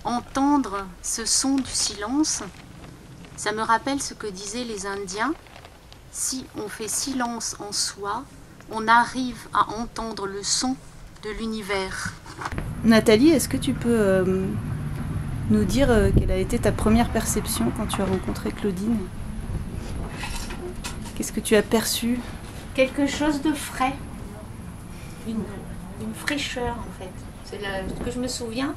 entendre ce son du silence, ça me rappelle ce que disaient les Indiens. Si on fait silence en soi, on arrive à entendre le son de l'univers. Nathalie, est-ce que tu peux nous dire quelle a été ta première perception quand tu as rencontré Claudine? Qu'est-ce que tu as perçu? Quelque chose de frais, une fraîcheur en fait. C'est ce que je me souviens,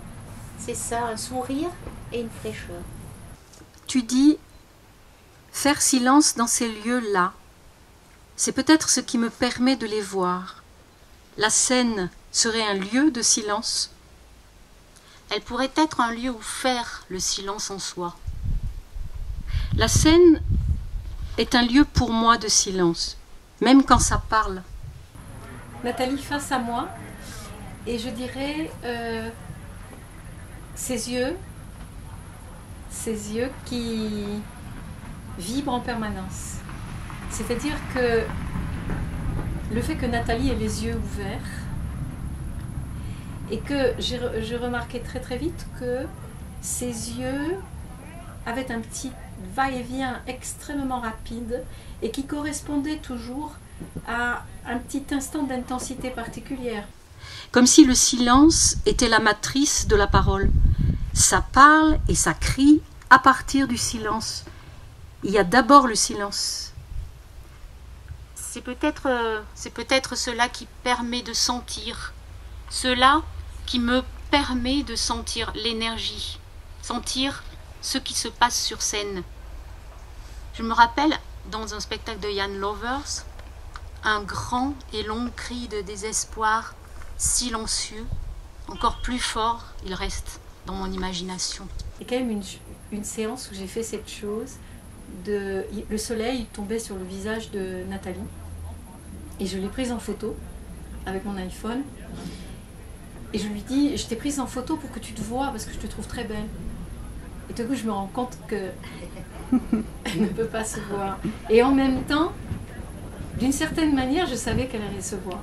c'est ça, un sourire et une fraîcheur. Tu dis faire silence dans ces lieux-là. C'est peut-être ce qui me permet de les voir. La scène serait un lieu de silence. Elle pourrait être un lieu où faire le silence en soi. La scène est un lieu pour moi de silence, même quand ça parle. Nathalie face à moi, et je dirais ses yeux qui vibrent en permanence. C'est-à-dire que le fait que Nathalie ait les yeux ouverts, et que je remarquais très très vite que ses yeux avaient un petit va-et-vient extrêmement rapide et qui correspondait toujours à un petit instant d'intensité particulière. Comme si le silence était la matrice de la parole. Ça parle et ça crie à partir du silence. Il y a d'abord le silence. C'est peut-être cela qui permet de sentir, cela qui me permet de sentir l'énergie, sentir ce qui se passe sur scène. Je me rappelle, dans un spectacle de Jan Lovers, un grand et long cri de désespoir, silencieux, encore plus fort, il reste dans mon imagination. Il y a quand même une séance où j'ai fait cette chose, le soleil tombait sur le visage de Nathalie, et je l'ai prise en photo avec mon iPhone, et je lui dis, je t'ai prise en photo pour que tu te vois, parce que je te trouve très belle. Et tout coup, je me rends compte que elle ne peut pas se voir. Et en même temps, d'une certaine manière, je savais qu'elle allait se voir.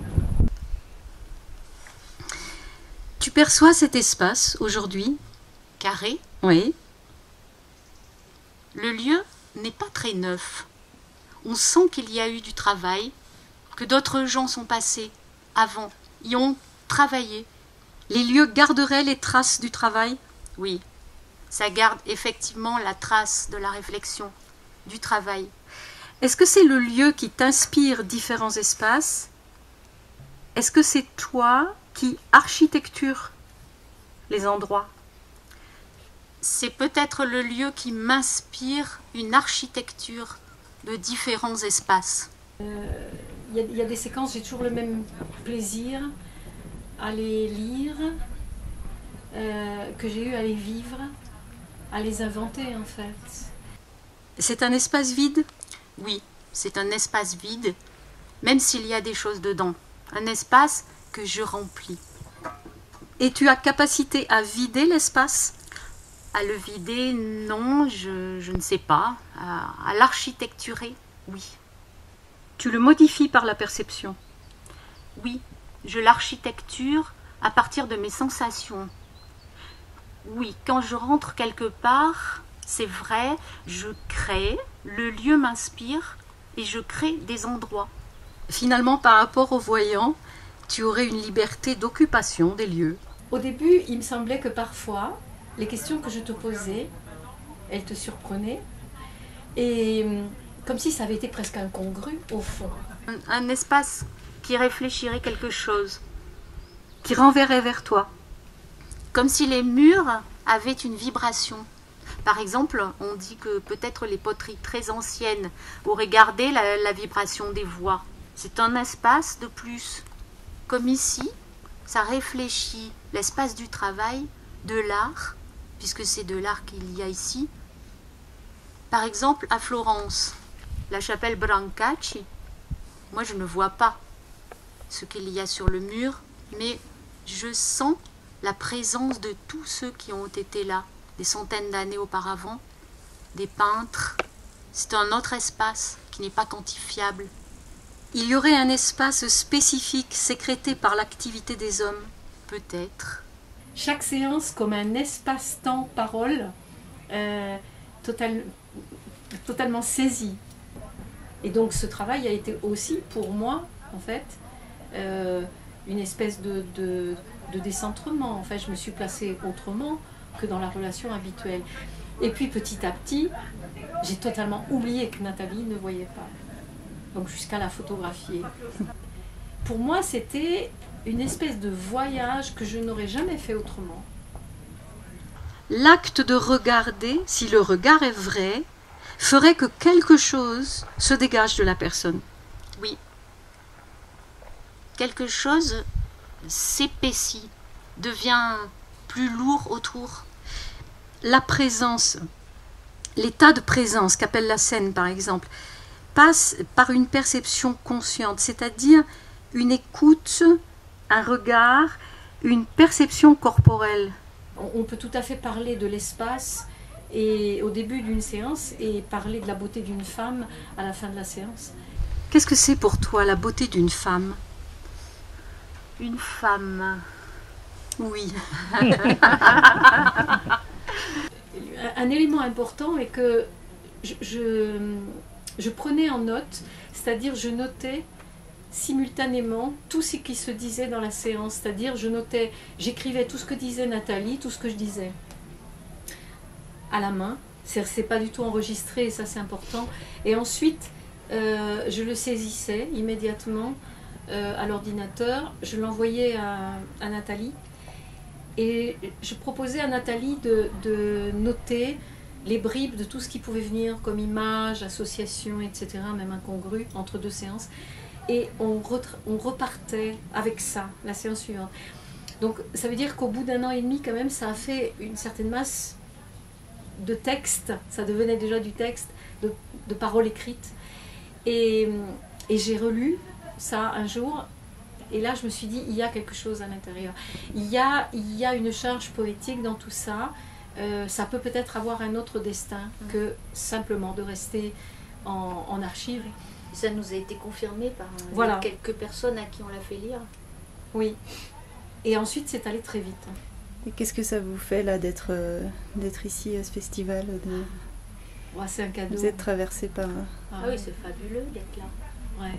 Tu perçois cet espace aujourd'hui, carré? Oui. Le lieu n'est pas très neuf. On sent qu'il y a eu du travail, que d'autres gens sont passés avant, y ont travaillé. Les lieux garderaient les traces du travail? Oui. Ça garde effectivement la trace de la réflexion, du travail. Est-ce que c'est le lieu qui t'inspire différents espaces? Est-ce que c'est toi qui architecture les endroits? C'est peut-être le lieu qui m'inspire une architecture de différents espaces. Il y a des séquences, j'ai toujours le même plaisir à les lire, que j'ai eu à les vivre, à les inventer en fait. C'est un espace vide? Oui, c'est un espace vide, même s'il y a des choses dedans. Un espace que je remplis. Et tu as capacité à vider l'espace? À le vider, non, je ne sais pas. À l'architecturer, oui. Tu le modifies par la perception? Oui, je l'architecture à partir de mes sensations. Oui, quand je rentre quelque part, c'est vrai, je crée, le lieu m'inspire et je crée des endroits. Finalement, par rapport aux voyants, tu aurais une liberté d'occupation des lieux. Au début, il me semblait que parfois, les questions que je te posais, elles te surprenaient. Et comme si ça avait été presque incongru, au fond. Un espace qui réfléchirait quelque chose, qui renverrait vers toi. Comme si les murs avaient une vibration. Par exemple, on dit que peut-être les poteries très anciennes auraient gardé la vibration des voix. C'est un espace de plus. Comme ici, ça réfléchit l'espace du travail, de l'art, puisque c'est de l'art qu'il y a ici. Par exemple, à Florence, la chapelle Brancacci, moi je ne vois pas ce qu'il y a sur le mur, mais je sens la présence de tous ceux qui ont été là, des centaines d'années auparavant, des peintres. C'est un autre espace qui n'est pas quantifiable. Il y aurait un espace spécifique sécrété par l'activité des hommes, peut-être. chaque séance comme un espace-temps parole totalement saisi. Et donc ce travail a été aussi pour moi, en fait, une espèce de décentrement. En fait, je me suis placée autrement que dans la relation habituelle. Et puis petit à petit, j'ai totalement oublié que Nathalie ne voyait pas. Donc jusqu'à la photographier. Pour moi, c'était une espèce de voyage que je n'aurais jamais fait autrement. L'acte de regarder, si le regard est vrai, ferait que quelque chose se dégage de la personne. Oui. Quelque chose s'épaissit, devient plus lourd autour. La présence, l'état de présence qu'appelle la scène par exemple, passe par une perception consciente, c'est-à-dire une écoute, un regard, une perception corporelle. On peut tout à fait parler de l'espace et au début d'une séance et parler de la beauté d'une femme à la fin de la séance. Qu'est-ce que c'est pour toi la beauté d'une femme? Une femme. Oui. Un élément important est que je prenais en note, c'est-à-dire je notais simultanément tout ce qui se disait dans la séance, c'est-à-dire j'écrivais tout ce que disait Nathalie, tout ce que je disais à la main, c'est pas du tout enregistré et ça c'est important, et ensuite je le saisissais immédiatement à l'ordinateur, je l'envoyais à Nathalie et je proposais à Nathalie de noter les bribes de tout ce qui pouvait venir comme images, associations, etc., même incongrues entre deux séances. Et on repartait avec ça, la séance suivante. Donc ça veut dire qu'au bout d'1 an et demi, quand même, ça a fait une certaine masse de texte. Ça devenait déjà du texte, de paroles écrites. Et j'ai relu ça un jour. Et là, je me suis dit, il y a quelque chose à l'intérieur. Il y a une charge poétique dans tout ça. Ça peut peut-être avoir un autre destin que simplement de rester en archive. Ça nous a été confirmé par quelques personnes à qui on l'a fait lire. Oui. Et ensuite, c'est allé très vite. Et qu'est-ce que ça vous fait là d'être ici à ce festival C'est un cadeau. Vous êtes traversé par... Ah oui, c'est fabuleux d'être là. Ouais.